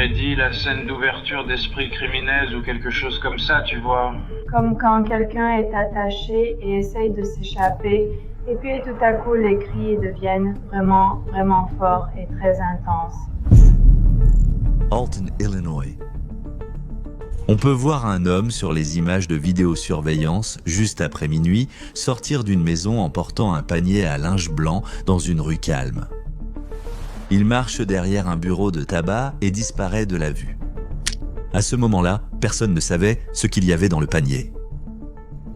aurait dit la scène d'ouverture d'Esprit criminels ou quelque chose comme ça, tu vois. Comme quand quelqu'un est attaché et essaye de s'échapper, et puis tout à coup les cris deviennent vraiment, vraiment forts et très intenses. Alton, Illinois. On peut voir un homme sur les images de vidéosurveillance, juste après minuit, sortir d'une maison en portant un panier à linge blanc dans une rue calme. Il marche derrière un bureau de tabac et disparaît de la vue. À ce moment-là, personne ne savait ce qu'il y avait dans le panier.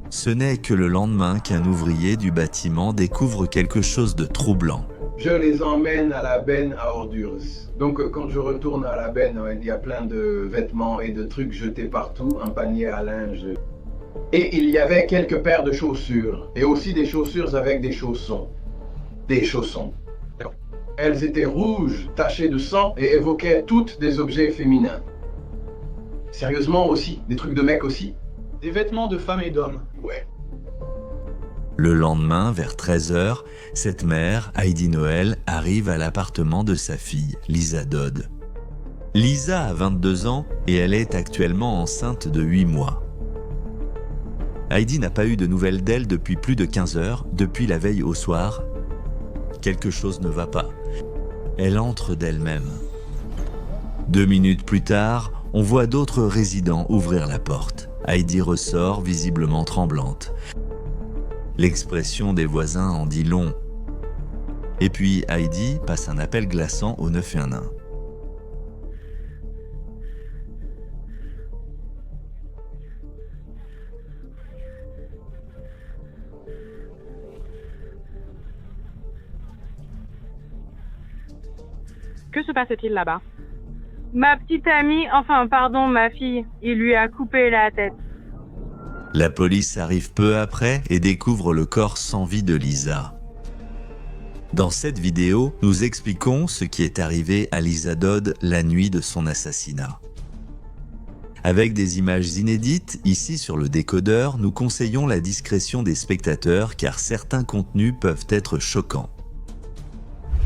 Ce n'est que le lendemain qu'un ouvrier du bâtiment découvre quelque chose de troublant. Je les emmène à la benne à ordures. Donc quand je retourne à la benne, il y a plein de vêtements et de trucs jetés partout, un panier à linge. Et il y avait quelques paires de chaussures, et aussi des chaussures avec des chaussons. Des chaussons. Elles étaient rouges, tachées de sang, et évoquaient toutes des objets féminins. Sérieusement aussi, des trucs de mecs aussi. Des vêtements de femmes et d'hommes. Ouais. Le lendemain, vers 13h, cette mère, Heidi Noël, arrive à l'appartement de sa fille, Lisa Dodd. Lisa a 22 ans et elle est actuellement enceinte de 8 mois. Heidi n'a pas eu de nouvelles d'elle depuis plus de 15 heures, depuis la veille au soir. Quelque chose ne va pas. Elle entre d'elle-même. 2 minutes plus tard, on voit d'autres résidents ouvrir la porte. Heidi ressort, visiblement tremblante. L'expression des voisins en dit long. Et puis Heidi passe un appel glaçant au 911. Que se passe-t-il là-bas? Ma petite amie, ma fille, il lui a coupé la tête. La police arrive peu après et découvre le corps sans vie de Lisa. Dans cette vidéo, nous expliquons ce qui est arrivé à Lisa Dodd la nuit de son assassinat. Avec des images inédites, ici sur le décodeur, nous conseillons la discrétion des spectateurs car certains contenus peuvent être choquants.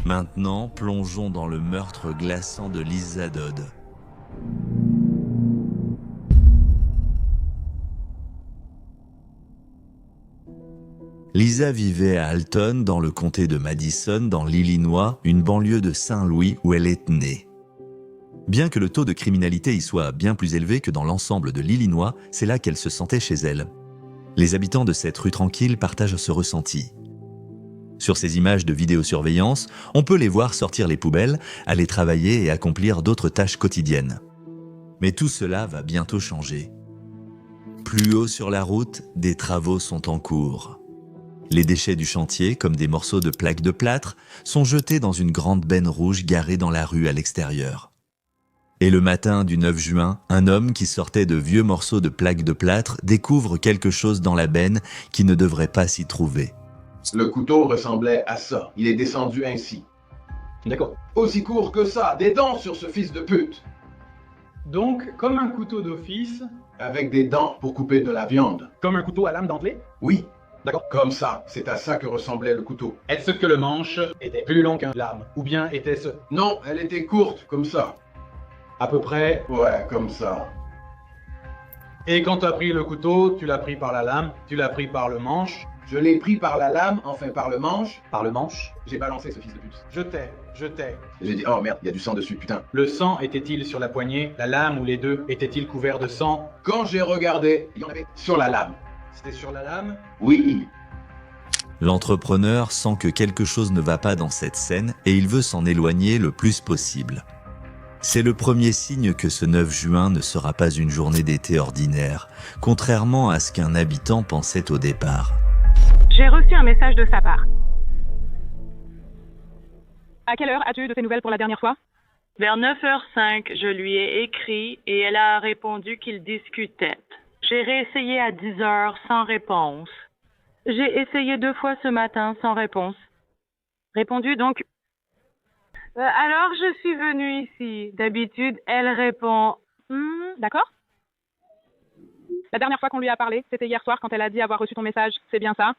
Maintenant, plongeons dans le meurtre glaçant de Lisa Dodd. Lisa vivait à Alton, dans le comté de Madison, dans l'Illinois, une banlieue de Saint-Louis où elle est née. Bien que le taux de criminalité y soit bien plus élevé que dans l'ensemble de l'Illinois, c'est là qu'elle se sentait chez elle. Les habitants de cette rue tranquille partagent ce ressenti. Sur ces images de vidéosurveillance, on peut les voir sortir les poubelles, aller travailler et accomplir d'autres tâches quotidiennes. Mais tout cela va bientôt changer. Plus haut sur la route, des travaux sont en cours. Les déchets du chantier, comme des morceaux de plaques de plâtre, sont jetés dans une grande benne rouge garée dans la rue à l'extérieur. Et le matin du 9 juin, un homme qui sortait de vieux morceaux de plaques de plâtre découvre quelque chose dans la benne qui ne devrait pas s'y trouver. Le couteau ressemblait à ça. Il est descendu ainsi. D'accord. Aussi court que ça, des dents sur ce fils de pute. Donc, comme un couteau d'office, Avec des dents pour couper de la viande. comme un couteau à lame dentelée. Oui, D'accord. comme ça. C'est à ça que ressemblait le couteau. Est-ce que le manche était plus long qu'un lame? Ou bien était-ce Non, elle était courte, comme ça. à peu près... Ouais, comme ça. Et quand tu as pris le couteau, tu l'as pris par la lame, tu l'as pris par le manche. Je l'ai pris par la lame, enfin par le manche. Par le manche? J'ai balancé ce fils de pute. Je t'ai. J'ai dit, oh merde, il y a du sang dessus, putain. Le sang était-il sur la poignée? La lame ou les deux étaient-ils couverts de sang? Quand j'ai regardé, il y en avait sur la lame. C'était sur la lame? Oui. L'entrepreneur sent que quelque chose ne va pas dans cette scène et il veut s'en éloigner le plus possible. C'est le premier signe que ce 9 juin ne sera pas une journée d'été ordinaire, contrairement à ce qu'un habitant pensait au départ. J'ai reçu un message de sa part. À quelle heure as-tu eu de tes nouvelles pour la dernière fois? Vers 9h05, je lui ai écrit et elle a répondu qu'il discutait. J'ai réessayé à 10h sans réponse. J'ai essayé 2 fois ce matin sans réponse. Répondu donc. Alors je suis venue ici. D'habitude, elle répond. D'accord. La dernière fois qu'on lui a parlé, c'était hier soir quand elle a dit avoir reçu ton message. C'est bien ça?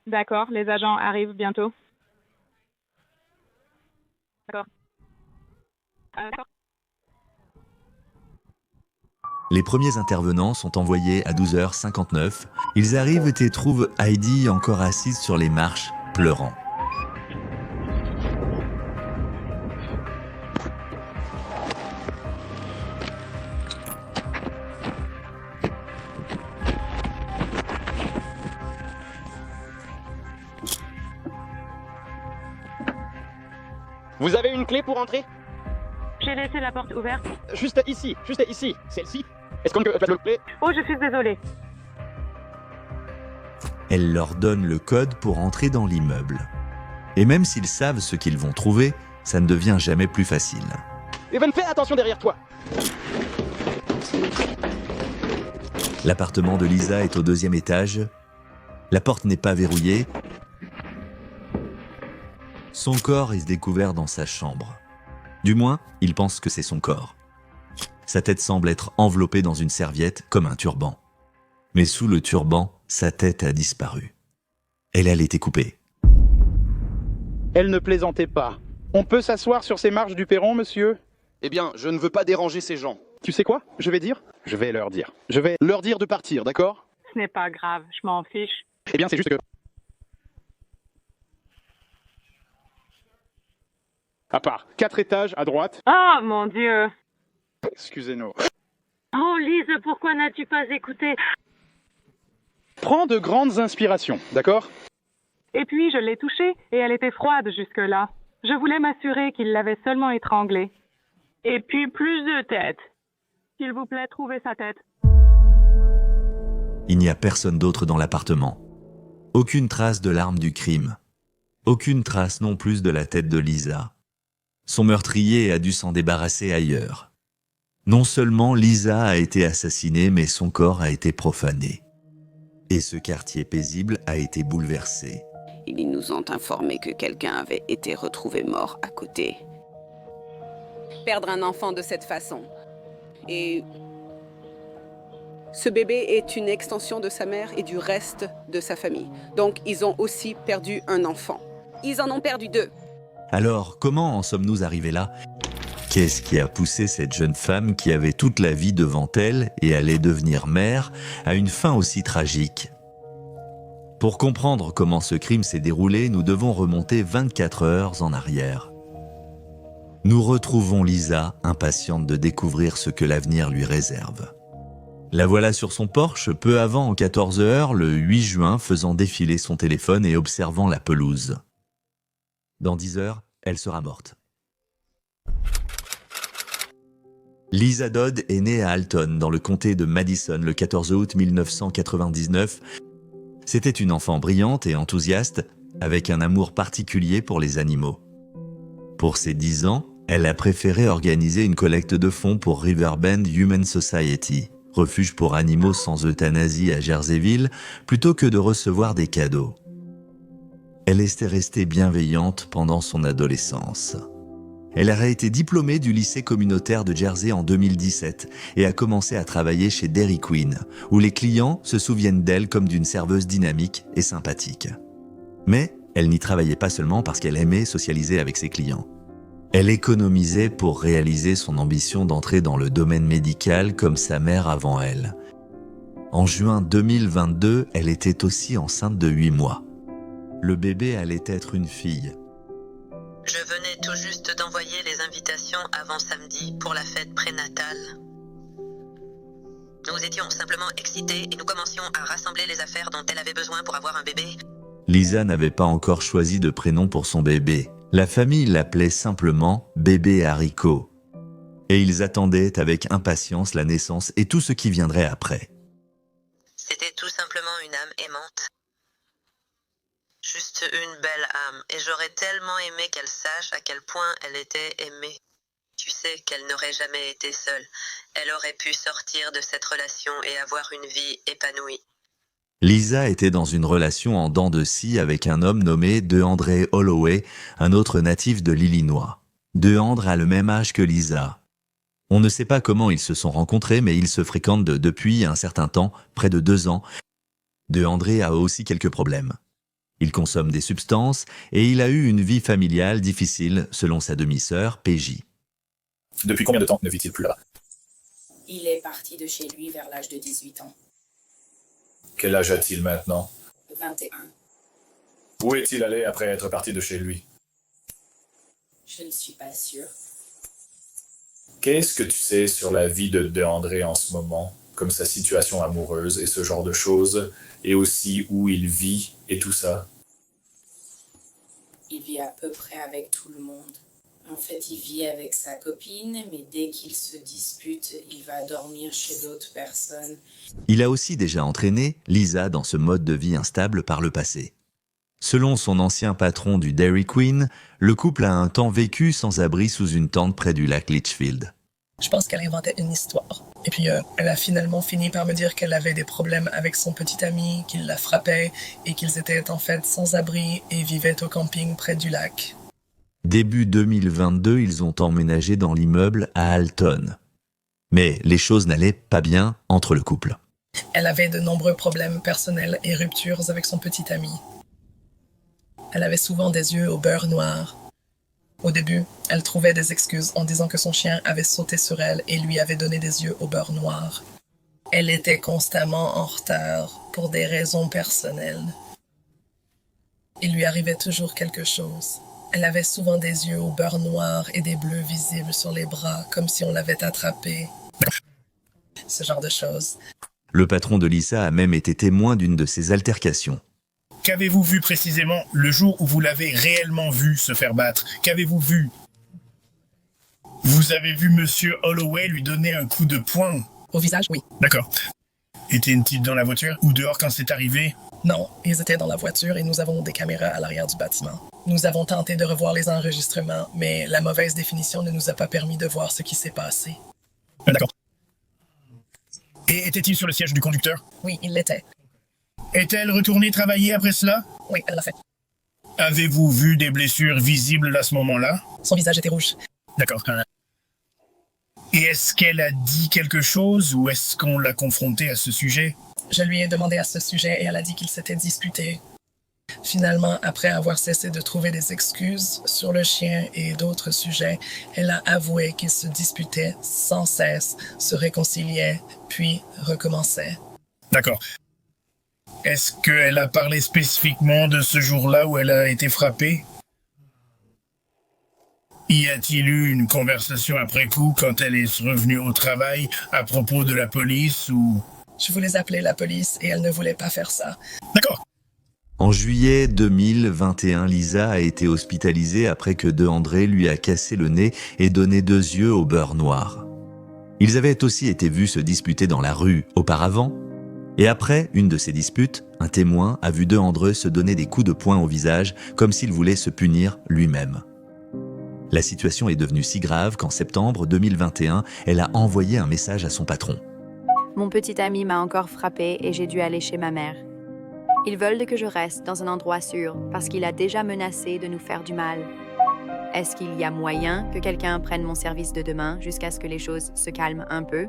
D'accord, les agents arrivent bientôt. D'accord. D'accord. Les premiers intervenants sont envoyés à 12h59. Ils arrivent et trouvent Heidi encore assise sur les marches, pleurant. Vous avez une clé pour entrer? J'ai laissé la porte ouverte. Juste ici, celle-ci. Est-ce qu'on peut faire le clé? Oh, je suis désolée. Elle leur donne le code pour entrer dans l'immeuble. Et même s'ils savent ce qu'ils vont trouver, ça ne devient jamais plus facile. Evan, fais attention derrière toi. L'appartement de Lisa est au 2e étage. La porte n'est pas verrouillée. Son corps est découvert dans sa chambre. Du moins, il pense que c'est son corps. Sa tête semble être enveloppée dans une serviette, comme un turban. Mais sous le turban, sa tête a disparu. Elle a été coupée. Elle ne plaisantait pas. On peut s'asseoir sur ces marches du perron, monsieur? Eh bien, je ne veux pas déranger ces gens. Tu sais quoi? Je vais leur dire. Je vais leur dire de partir, d'accord? Ce n'est pas grave, je m'en fiche. Eh bien, c'est juste que... À part 4 étages à droite. Oh, mon Dieu. Excusez-nous. Oh, Lise, pourquoi n'as-tu pas écouté? Prends de grandes inspirations, d'accord? Et puis, je l'ai touchée et elle était froide jusque-là. Je voulais m'assurer qu'il l'avait seulement étranglée. Et puis, plus de tête. S'il vous plaît, trouvez sa tête. Il n'y a personne d'autre dans l'appartement. Aucune trace de l'arme du crime. Aucune trace non plus de la tête de Lisa. Son meurtrier a dû s'en débarrasser ailleurs. Non seulement Lisa a été assassinée, mais son corps a été profané. Et ce quartier paisible a été bouleversé. Ils nous ont informé que quelqu'un avait été retrouvé mort à côté. Perdre un enfant de cette façon. Et ce bébé est une extension de sa mère et du reste de sa famille. Donc ils ont aussi perdu un enfant. Ils en ont perdu 2. Alors, comment en sommes-nous arrivés là? Qu'est-ce qui a poussé cette jeune femme qui avait toute la vie devant elle et allait devenir mère à une fin aussi tragique? Pour comprendre comment ce crime s'est déroulé, nous devons remonter 24 heures en arrière. Nous retrouvons Lisa, impatiente de découvrir ce que l'avenir lui réserve. La voilà sur son porche, peu avant 14 heures, le 8 juin, faisant défiler son téléphone et observant la pelouse. Dans 10 heures, elle sera morte. Lisa Dodd est née à Alton, dans le comté de Madison, le 14 août 1999. C'était une enfant brillante et enthousiaste, avec un amour particulier pour les animaux. Pour ses 10 ans, elle a préféré organiser une collecte de fonds pour Riverbend Humane Society, refuge pour animaux sans euthanasie à Jerseyville, plutôt que de recevoir des cadeaux. Elle était restée bienveillante pendant son adolescence. Elle a été diplômée du lycée communautaire de Jersey en 2017 et a commencé à travailler chez Dairy Queen, où les clients se souviennent d'elle comme d'une serveuse dynamique et sympathique. Mais elle n'y travaillait pas seulement parce qu'elle aimait socialiser avec ses clients. Elle économisait pour réaliser son ambition d'entrer dans le domaine médical comme sa mère avant elle. En juin 2022, elle était aussi enceinte de 8 mois. Le bébé allait être une fille. Je venais tout juste d'envoyer les invitations avant samedi pour la fête prénatale. Nous étions simplement excités et nous commencions à rassembler les affaires dont elle avait besoin pour avoir un bébé. Lisa n'avait pas encore choisi de prénom pour son bébé. La famille l'appelait simplement bébé haricot. Et ils attendaient avec impatience la naissance et tout ce qui viendrait après. C'était tout simplement une âme aimante. Juste une belle âme, et j'aurais tellement aimé qu'elle sache à quel point elle était aimée. Tu sais qu'elle n'aurait jamais été seule. Elle aurait pu sortir de cette relation et avoir une vie épanouie. Lisa était dans une relation en dents de scie avec un homme nommé DeAndre Holloway, un autre natif de l'Illinois. DeAndre a le même âge que Lisa. On ne sait pas comment ils se sont rencontrés, mais ils se fréquentent depuis un certain temps, près de 2 ans. DeAndre a aussi quelques problèmes. Il consomme des substances et il a eu une vie familiale difficile, selon sa demi-sœur, PJ. Depuis combien de temps ne vit-il plus là-bas? Il est parti de chez lui vers l'âge de 18 ans. Quel âge a-t-il maintenant? 21. Où est-il allé après être parti de chez lui? Je ne suis pas sûre. Qu'est-ce que tu sais sur la vie de André en ce moment, comme sa situation amoureuse et ce genre de choses, et aussi où il vit et tout ça? Il vit à peu près avec tout le monde. En fait, il vit avec sa copine, mais dès qu'il se dispute, il va dormir chez d'autres personnes. Il a aussi déjà entraîné Lisa dans ce mode de vie instable par le passé. Selon son ancien patron du Dairy Queen, le couple a un temps vécu sans abri sous une tente près du lac Litchfield. Je pense qu'elle inventait une histoire. Et puis, elle a finalement fini par me dire qu'elle avait des problèmes avec son petit ami, qu'il la frappait, et qu'ils étaient en fait sans abri et vivaient au camping près du lac. Début 2022, ils ont emménagé dans l'immeuble à Alton. Mais les choses n'allaient pas bien entre le couple. Elle avait de nombreux problèmes personnels et ruptures avec son petit ami. Elle avait souvent des yeux au beurre noir. Au début, elle trouvait des excuses en disant que son chien avait sauté sur elle et lui avait donné des yeux au beurre noir. Elle était constamment en retard pour des raisons personnelles. Il lui arrivait toujours quelque chose. Elle avait souvent des yeux au beurre noir et des bleus visibles sur les bras, comme si on l'avait attrapée. Ce genre de choses. Le patron de Lisa a même été témoin d'une de ces altercations. Qu'avez-vous vu précisément le jour où vous l'avez réellement vu se faire battre? Qu'avez-vous vu? Vous avez vu Monsieur Holloway lui donner un coup de poing? Au visage, oui. D'accord. Était-il dans la voiture ou dehors quand c'est arrivé? Non, ils étaient dans la voiture et nous avons des caméras à l'arrière du bâtiment. Nous avons tenté de revoir les enregistrements, mais la mauvaise définition ne nous a pas permis de voir ce qui s'est passé. D'accord. Et était-il sur le siège du conducteur? Oui, il l'était. Est-elle retournée travailler après cela? Oui, elle l'a fait. Avez-vous vu des blessures visibles à ce moment-là? Son visage était rouge. D'accord. Et est-ce qu'elle a dit quelque chose ou est-ce qu'on l'a confrontée à ce sujet? Je lui ai demandé à ce sujet et elle a dit qu'ils s'étaient disputés. Finalement, après avoir cessé de trouver des excuses sur le chien et d'autres sujets, elle a avoué qu'ils se disputaient sans cesse, se réconciliaient, puis recommençaient. D'accord. Est-ce qu'elle a parlé spécifiquement de ce jour-là où elle a été frappée? Y a-t-il eu une conversation après coup quand elle est revenue au travail à propos de la police ou... Je voulais appeler la police et elle ne voulait pas faire ça. D'accord. En juillet 2021, Lisa a été hospitalisée après que DeAndre lui a cassé le nez et donné 2 yeux au beurre noir. Ils avaient aussi été vus se disputer dans la rue auparavant. Et après une de ces disputes, un témoin a vu DeAndre se donner des coups de poing au visage comme s'il voulait se punir lui-même. La situation est devenue si grave qu'en septembre 2021, elle a envoyé un message à son patron. Mon petit ami m'a encore frappé et j'ai dû aller chez ma mère. Ils veulent que je reste dans un endroit sûr parce qu'il a déjà menacé de nous faire du mal. Est-ce qu'il y a moyen que quelqu'un prenne mon service de demain jusqu'à ce que les choses se calment un peu?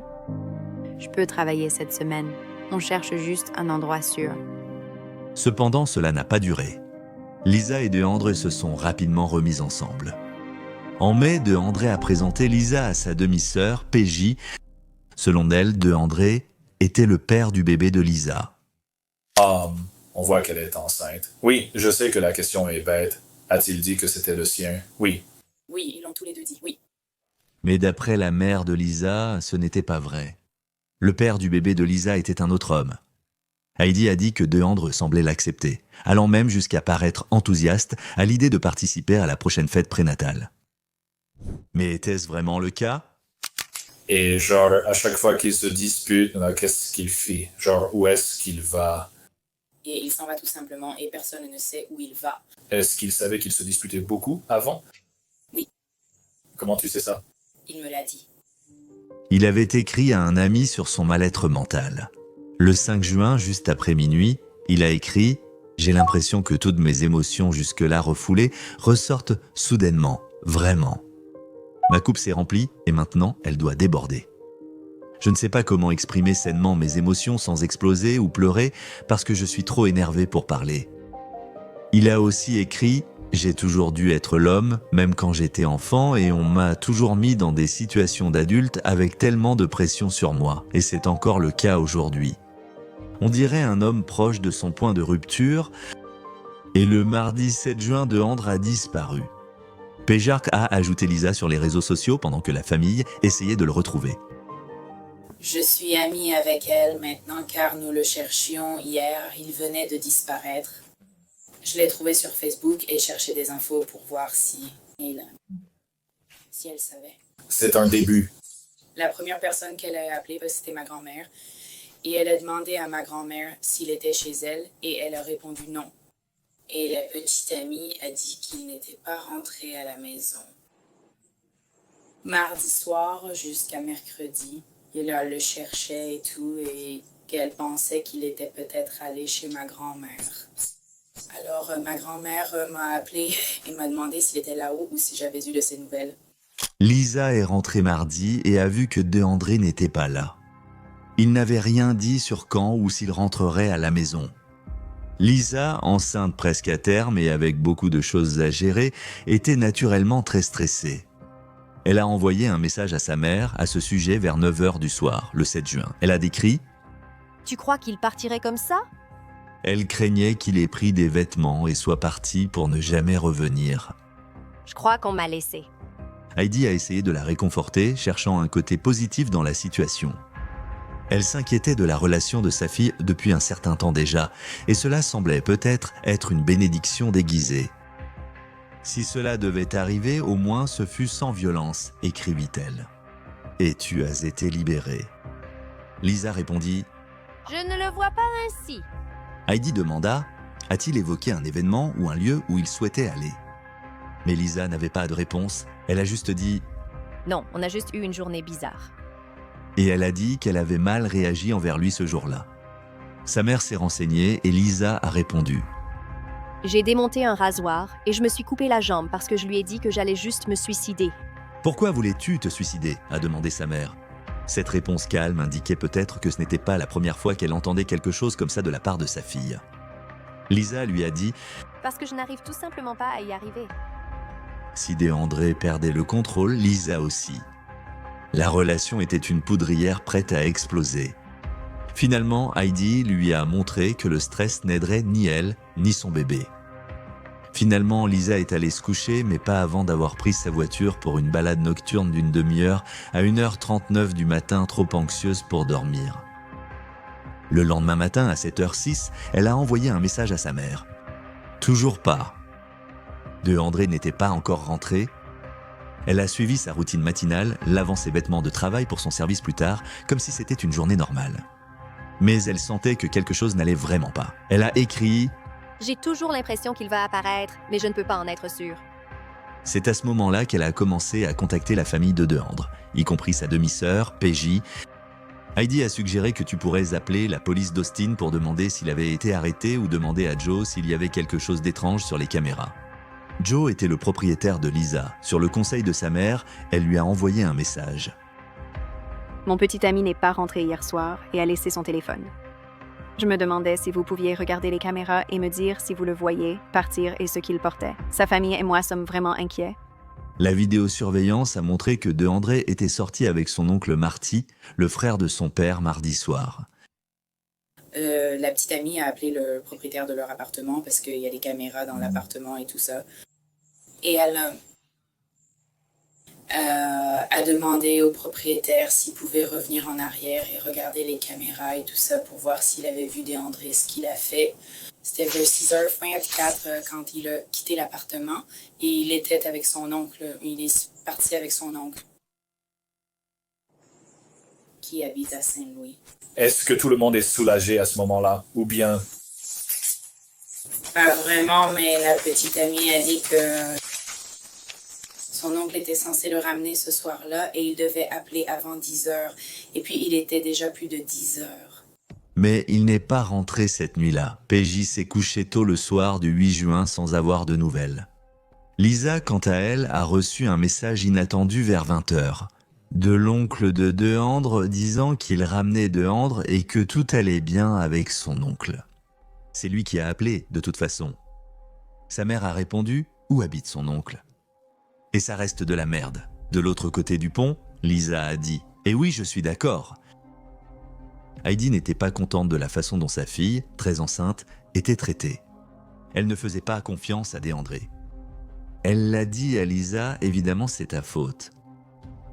Je peux travailler cette semaine. On cherche juste un endroit sûr. Cependant, cela n'a pas duré. Lisa et DeAndre se sont rapidement remis ensemble. En mai, DeAndre a présenté Lisa à sa demi-sœur, PJ. Selon elle, DeAndre était le père du bébé de Lisa. On voit qu'elle est enceinte. Oui, je sais que la question est bête. A-t-il dit que c'était le sien? Oui. Oui, ils l'ont tous les deux dit, oui. Mais d'après la mère de Lisa, ce n'était pas vrai. Le père du bébé de Lisa était un autre homme. Heidi a dit que DeAndre semblait l'accepter, allant même jusqu'à paraître enthousiaste à l'idée de participer à la prochaine fête prénatale. Mais était-ce vraiment le cas? Et genre, à chaque fois qu'il se dispute, qu'est-ce qu'il fait? Genre, où est-ce qu'il va? Et il s'en va tout simplement et personne ne sait où il va. Est-ce qu'il savait qu'il se disputait beaucoup avant? Oui. Comment tu sais ça? Il me l'a dit. Il avait écrit à un ami sur son mal-être mental. Le 5 juin, juste après minuit, il a écrit « J'ai l'impression que toutes mes émotions jusque-là refoulées ressortent soudainement, vraiment. Ma coupe s'est remplie et maintenant elle doit déborder. Je ne sais pas comment exprimer sainement mes émotions sans exploser ou pleurer parce que je suis trop énervé pour parler. » Il a aussi écrit J'ai toujours dû être l'homme, même quand j'étais enfant, et on m'a toujours mis dans des situations d'adulte avec tellement de pression sur moi, et c'est encore le cas aujourd'hui. On dirait un homme proche de son point de rupture, et le mardi 7 juin, Deandre a disparu. Péjark a ajouté Lisa sur les réseaux sociaux pendant que la famille essayait de le retrouver. Je suis amie avec elle maintenant car nous le cherchions hier, il venait de disparaître. Je l'ai trouvé sur Facebook et cherchais des infos pour voir si elle savait. C'est un début. La première personne qu'elle a appelée, c'était ma grand-mère. Et elle a demandé à ma grand-mère s'il était chez elle et elle a répondu non. Et la petite amie a dit qu'il n'était pas rentré à la maison. Mardi soir jusqu'à mercredi, elle le cherchait et tout et qu'elle pensait qu'il était peut-être allé chez ma grand-mère. Alors ma grand-mère m'a appelé et m'a demandé s'il était là-haut ou si j'avais eu de ses nouvelles. Lisa est rentrée mardi et a vu que Deandre n'était pas là. Il n'avait rien dit sur quand ou s'il rentrerait à la maison. Lisa, enceinte presque à terme et avec beaucoup de choses à gérer, était naturellement très stressée. Elle a envoyé un message à sa mère à ce sujet vers 9h du soir, le 7 juin. Elle a décrit « Tu crois qu'il partirait comme ça ?» Elle craignait qu'il ait pris des vêtements et soit parti pour ne jamais revenir. « Je crois qu'on m'a laissé. » Heidi a essayé de la réconforter, cherchant un côté positif dans la situation. Elle s'inquiétait de la relation de sa fille depuis un certain temps déjà, et cela semblait peut-être être une bénédiction déguisée. « Si cela devait arriver, au moins ce fut sans violence, écrivit-elle. Et tu as été libérée. » Lisa répondit « Je ne le vois pas ainsi. » Heidi demanda « A-t-il évoqué un événement ou un lieu où il souhaitait aller ?» Mais Lisa n'avait pas de réponse, elle a juste dit « Non, on a juste eu une journée bizarre. » Et elle a dit qu'elle avait mal réagi envers lui ce jour-là. Sa mère s'est renseignée et Lisa a répondu. J'ai démonté un rasoir et je me suis coupé la jambe parce que je lui ai dit que j'allais juste me suicider. Pourquoi voulais-tu te suicider ? A demandé sa mère. Cette réponse calme indiquait peut-être que ce n'était pas la première fois qu'elle entendait quelque chose comme ça de la part de sa fille. Lisa lui a dit parce que je n'arrive tout simplement pas à y arriver. Si Deandre perdait le contrôle, Lisa aussi. La relation était une poudrière prête à exploser. Finalement, Heidi lui a montré que le stress n'aiderait ni elle, ni son bébé. Finalement, Lisa est allée se coucher, mais pas avant d'avoir pris sa voiture pour une balade nocturne d'une demi-heure à 1h39 du matin, trop anxieuse pour dormir. Le lendemain matin, à 7h06, elle a envoyé un message à sa mère. Toujours pas. Deandre n'était pas encore rentré. Elle a suivi sa routine matinale, lavant ses vêtements de travail pour son service plus tard, comme si c'était une journée normale. Mais elle sentait que quelque chose n'allait vraiment pas. Elle a écrit « J'ai toujours l'impression qu'il va apparaître, mais je ne peux pas en être sûre. » C'est à ce moment-là qu'elle a commencé à contacter la famille de Deandre, y compris sa demi-sœur, PJ. Heidi a suggéré que tu pourrais appeler la police d'Austin pour demander s'il avait été arrêté ou demander à Joe s'il y avait quelque chose d'étrange sur les caméras. Joe était le propriétaire de Lisa. Sur le conseil de sa mère, elle lui a envoyé un message. Mon petit ami n'est pas rentré hier soir et a laissé son téléphone. Je me demandais si vous pouviez regarder les caméras et me dire si vous le voyez partir et ce qu'il portait. Sa famille et moi sommes vraiment inquiets. La vidéosurveillance a montré que Deandre était sorti avec son oncle Marty, le frère de son père, mardi soir. La petite amie a appelé le propriétaire de leur appartement parce qu'il y a des caméras dans l'appartement et tout ça. Et elle a demandé au propriétaire s'il pouvait revenir en arrière et regarder les caméras et tout ça pour voir s'il avait vu Deandre, ce qu'il a fait. C'était vers 6h24 quand il a quitté l'appartement et il était avec son oncle. Il est parti avec son oncle qui habite à Saint-Louis. Est-ce que tout le monde est soulagé à ce moment-là, ou bien... Pas vraiment, mais la petite amie a dit que son oncle était censé le ramener ce soir-là et il devait appeler avant 10h. Et puis il était déjà plus de 10h. Mais il n'est pas rentré cette nuit-là. PJ s'est couché tôt le soir du 8 juin sans avoir de nouvelles. Lisa, quant à elle, a reçu un message inattendu vers 20h. De l'oncle de Deandre disant qu'il ramenait Deandre et que tout allait bien avec son oncle. C'est lui qui a appelé, de toute façon. Sa mère a répondu où habite son oncle. Et ça reste de la merde. De l'autre côté du pont, Lisa a dit « Et oui, je suis d'accord ». Heidi n'était pas contente de la façon dont sa fille, très enceinte, était traitée. Elle ne faisait pas confiance à DeAndre. Elle l'a dit à Lisa, évidemment c'est ta faute.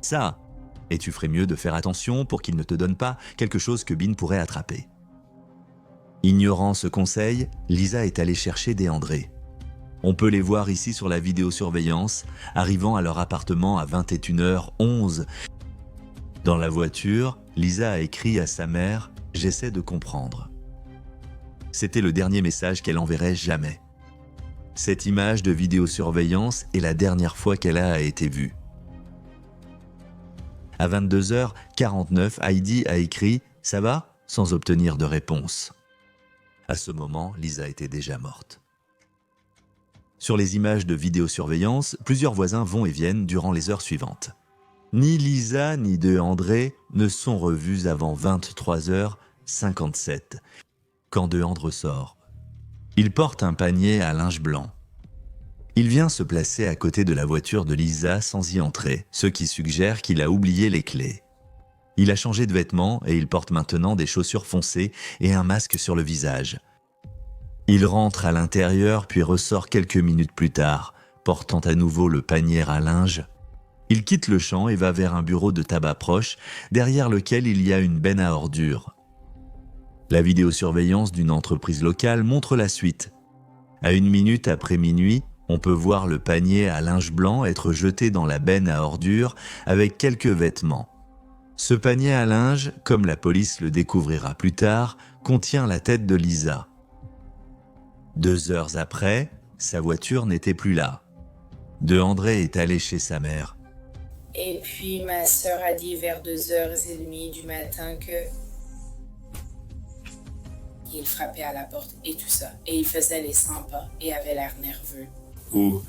Ça, et tu ferais mieux de faire attention pour qu'il ne te donne pas quelque chose que Bean pourrait attraper. Ignorant ce conseil, Lisa est allée chercher DeAndre. On peut les voir ici sur la vidéosurveillance, arrivant à leur appartement à 21h11. Dans la voiture, Lisa a écrit à sa mère « J'essaie de comprendre ». C'était le dernier message qu'elle enverrait jamais. Cette image de vidéosurveillance est la dernière fois qu'elle a été vue. À 22h49, Heidi a écrit « Ça va ?», sans obtenir de réponse. À ce moment, Lisa était déjà morte. Sur les images de vidéosurveillance, plusieurs voisins vont et viennent durant les heures suivantes. Ni Lisa ni DeAndre ne sont revus avant 23h57, quand DeAndre sort. Il porte un panier à linge blanc. Il vient se placer à côté de la voiture de Lisa sans y entrer, ce qui suggère qu'il a oublié les clés. Il a changé de vêtements et il porte maintenant des chaussures foncées et un masque sur le visage. Il rentre à l'intérieur puis ressort quelques minutes plus tard, portant à nouveau le panier à linge. Il quitte le champ et va vers un bureau de tabac proche, derrière lequel il y a une benne à ordures. La vidéosurveillance d'une entreprise locale montre la suite. À 1 minute après minuit, on peut voir le panier à linge blanc être jeté dans la benne à ordures avec quelques vêtements. Ce panier à linge, comme la police le découvrira plus tard, contient la tête de Lisa. 2 heures après, sa voiture n'était plus là. DeAndre est allé chez sa mère. Et puis ma sœur a dit vers 2h30 du matin que... Il frappait à la porte et tout ça. Et il faisait les 100 pas et avait l'air nerveux. Où?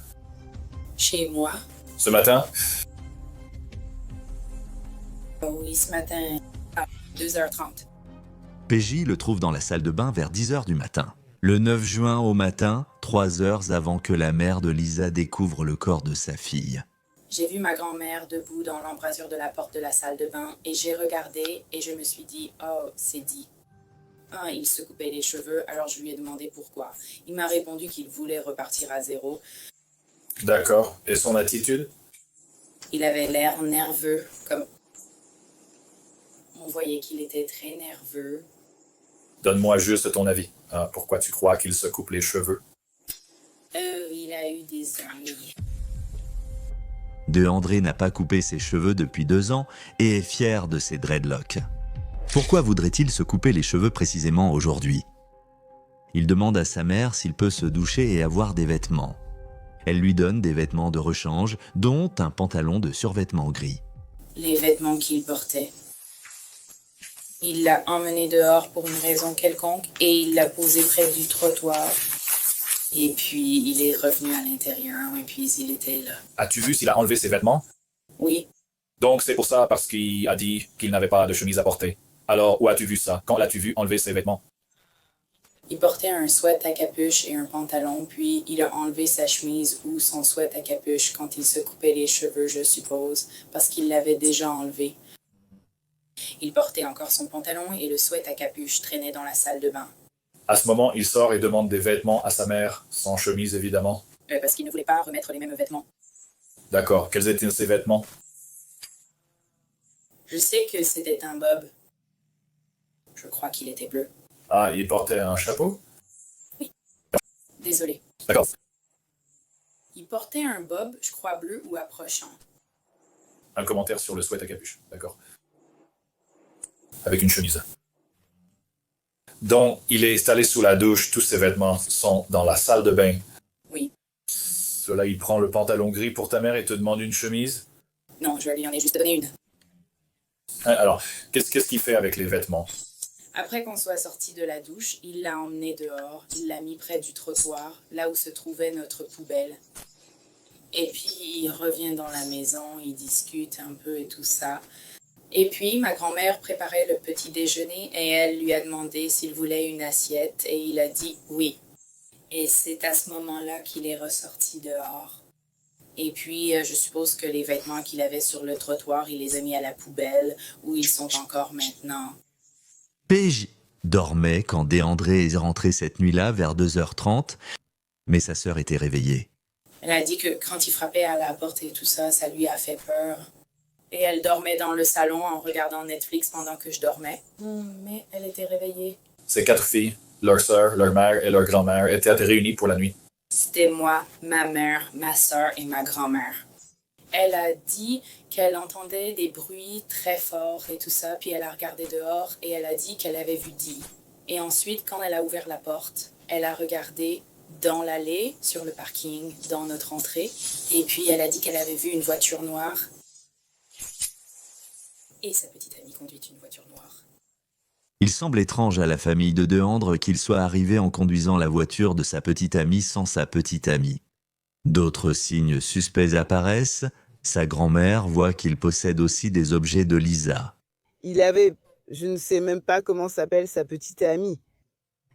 Chez moi. Ce matin? Oui, ce matin, à 2h30. PJ le trouve dans la salle de bain vers 10h du matin. Le 9 juin au matin, 3 heures avant que la mère de Lisa découvre le corps de sa fille. J'ai vu ma grand-mère debout dans l'embrasure de la porte de la salle de bain et j'ai regardé et je me suis dit « Oh, c'est dit ». Ah, il se coupait les cheveux, alors je lui ai demandé pourquoi. Il m'a répondu qu'il voulait repartir à zéro. D'accord. Et son attitude? Il avait l'air nerveux, comme... On voyait qu'il était très nerveux. Donne-moi juste ton avis. Pourquoi tu crois qu'il se coupe les cheveux? Il a eu des amis. DeAndre n'a pas coupé ses cheveux depuis 2 ans et est fier de ses dreadlocks. Pourquoi voudrait-il se couper les cheveux précisément aujourd'hui? Il demande à sa mère s'il peut se doucher et avoir des vêtements. Elle lui donne des vêtements de rechange, dont un pantalon de survêtement gris. Les vêtements qu'il portait. Il l'a emmené dehors pour une raison quelconque et il l'a posé près du trottoir. Et puis il est revenu à l'intérieur et puis il était là. As-tu vu s'il a enlevé ses vêtements? Oui. Donc c'est pour ça parce qu'il a dit qu'il n'avait pas de chemise à porter. Alors, où as-tu vu ça? Quand l'as-tu vu enlever ses vêtements? Il portait un sweat à capuche et un pantalon, puis il a enlevé sa chemise ou son sweat à capuche quand il se coupait les cheveux, je suppose, parce qu'il l'avait déjà enlevé. Il portait encore son pantalon et le sweat à capuche traînait dans la salle de bain. À ce moment, il sort et demande des vêtements à sa mère, sans chemise évidemment. Parce qu'il ne voulait pas remettre les mêmes vêtements. D'accord. Quels étaient ses vêtements? Je sais que c'était un bob. Je crois qu'il était bleu. Ah, il portait un chapeau? Oui. Désolé. D'accord. Il portait un bob, je crois bleu ou approchant. Un commentaire sur le sweat à capuche. D'accord. Avec une chemise. Donc, il est installé sous la douche, tous ses vêtements sont dans la salle de bain. Oui. Cela, il prend le pantalon gris pour ta mère et te demande une chemise? Non, je lui en ai juste donné une. Alors, qu'est-ce qu'il fait avec les vêtements? Après qu'on soit sorti de la douche, il l'a emmené dehors, il l'a mis près du trottoir, là où se trouvait notre poubelle. Et puis, il revient dans la maison, il discute un peu et tout ça. Et puis, ma grand-mère préparait le petit déjeuner et elle lui a demandé s'il voulait une assiette et il a dit oui. Et c'est à ce moment-là qu'il est ressorti dehors. Et puis, je suppose que les vêtements qu'il avait sur le trottoir, il les a mis à la poubelle, où ils sont encore maintenant. PJ dormait quand Deandré est rentré cette nuit-là vers 2h30, mais sa sœur était réveillée. Elle a dit que quand il frappait à la porte et tout ça, ça lui a fait peur. Et elle dormait dans le salon en regardant Netflix pendant que je dormais. Mais elle était réveillée. Ces 4 filles, leur sœur, leur mère et leur grand-mère étaient réunies pour la nuit. C'était moi, ma mère, ma sœur et ma grand-mère. Elle a dit qu'elle entendait des bruits très forts et tout ça, puis elle a regardé dehors et elle a dit qu'elle avait vu Dee. Et ensuite, quand elle a ouvert la porte, elle a regardé dans l'allée, sur le parking, dans notre entrée, et puis elle a dit qu'elle avait vu une voiture noire. Et sa petite amie conduit une voiture noire. Il semble étrange à la famille de Deandre qu'il soit arrivé en conduisant la voiture de sa petite amie sans sa petite amie. D'autres signes suspects apparaissent. Sa grand-mère voit qu'il possède aussi des objets de Lisa. Il avait, je ne sais même pas comment s'appelle sa petite amie.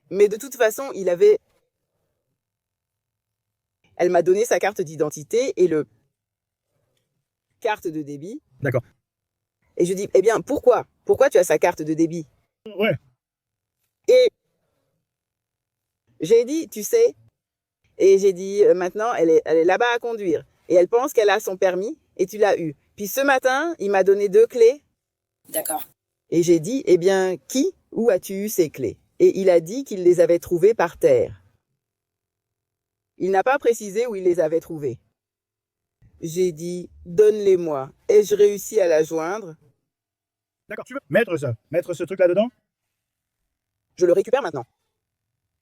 Mais de toute façon, il avait... Elle m'a donné sa carte d'identité et le... carte de débit. D'accord. Et je dis, eh bien, pourquoi? Pourquoi tu as sa carte de débit? Ouais. Et j'ai dit, tu sais, et j'ai dit, maintenant, elle est là-bas à conduire. Et elle pense qu'elle a son permis, et tu l'as eu. Puis ce matin, il m'a donné 2 clés. D'accord. Et j'ai dit, eh bien, où as-tu eu ces clés? Et il a dit qu'il les avait trouvées par terre. Il n'a pas précisé où il les avait trouvées. J'ai dit, donne-les-moi. Ai-je réussi à la joindre? D'accord, tu veux mettre ce truc là-dedans? Je le récupère maintenant.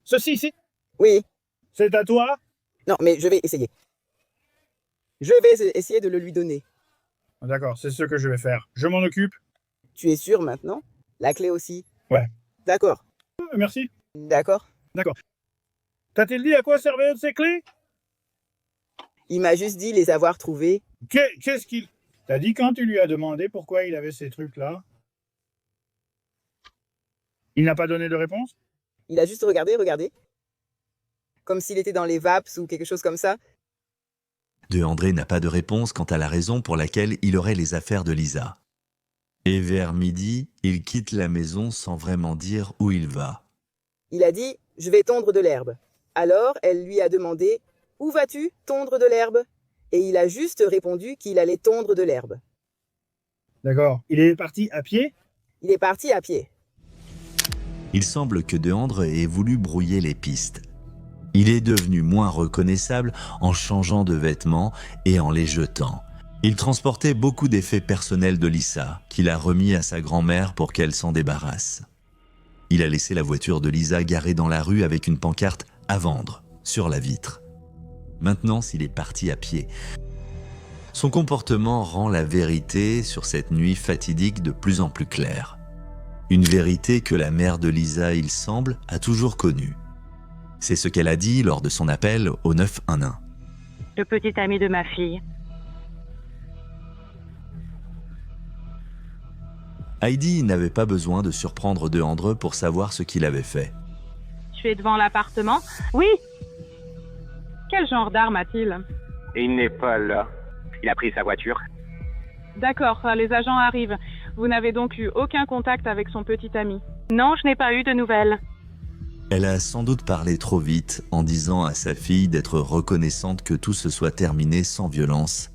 Ceci ici? Oui. C'est à toi? Non, mais je vais essayer. Je vais essayer de le lui donner. D'accord, c'est ce que je vais faire. Je m'en occupe. Tu es sûr maintenant? La clé aussi? Ouais. D'accord. Merci. D'accord. D'accord. T'a-t-il dit à quoi servaient ces clés? Il m'a juste dit les avoir trouvées. Qu'est-ce qu'il... T'as dit quand tu lui as demandé pourquoi il avait ces trucs-là? Il n'a pas donné de réponse? Il a juste regardé. Comme s'il était dans les VAPS ou quelque chose comme ça. Deandré n'a pas de réponse quant à la raison pour laquelle il aurait les affaires de Lisa. Et vers midi, il quitte la maison sans vraiment dire où il va. Il a dit « Je vais tondre de l'herbe ». Alors, elle lui a demandé « Où vas-tu tondre de l'herbe ?» Et il a juste répondu qu'il allait tondre de l'herbe. D'accord. Il est parti à pied? Il est parti à pied. Il semble que Deandre ait voulu brouiller les pistes. Il est devenu moins reconnaissable en changeant de vêtements et en les jetant. Il transportait beaucoup d'effets personnels de Lisa, qu'il a remis à sa grand-mère pour qu'elle s'en débarrasse. Il a laissé la voiture de Lisa garée dans la rue avec une pancarte « À vendre » sur la vitre. Maintenant, s'il est parti à pied. Son comportement rend la vérité sur cette nuit fatidique de plus en plus claire. Une vérité que la mère de Lisa, il semble, a toujours connue. C'est ce qu'elle a dit lors de son appel au 911. Le petit ami de ma fille. Heidi n'avait pas besoin de surprendre Deandre pour savoir ce qu'il avait fait. Tu es devant l'appartement? Oui. Quel genre d'arme a-t-il? Il n'est pas là. Il a pris sa voiture. D'accord, les agents arrivent. Vous n'avez donc eu aucun contact avec son petit ami? Non, je n'ai pas eu de nouvelles. Elle a sans doute parlé trop vite en disant à sa fille d'être reconnaissante que tout se soit terminé sans violence.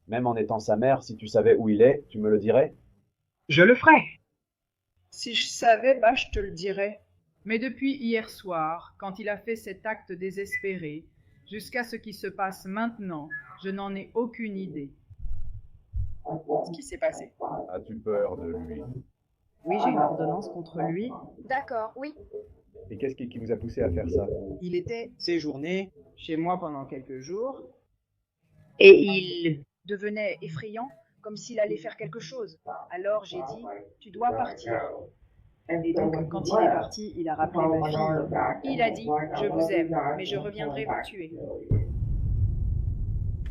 Même en étant sa mère, si tu savais où il est, tu me le dirais? Je le ferai. Si je savais, je te le dirais. Mais depuis hier soir, quand il a fait cet acte désespéré, jusqu'à ce qui se passe maintenant, je n'en ai aucune idée. Ce qui s'est passé. As-tu peur de lui? Oui, j'ai une ordonnance contre lui. D'accord, oui. Et qu'est-ce qui vous a poussé à faire ça? Il était séjourné chez moi pendant quelques jours. Et il devenait effrayant, comme s'il allait faire quelque chose. Alors j'ai dit, tu dois partir. Et donc, quand il est parti, il a rappelé ma fille. Il a dit, je vous aime, mais je reviendrai vous tuer.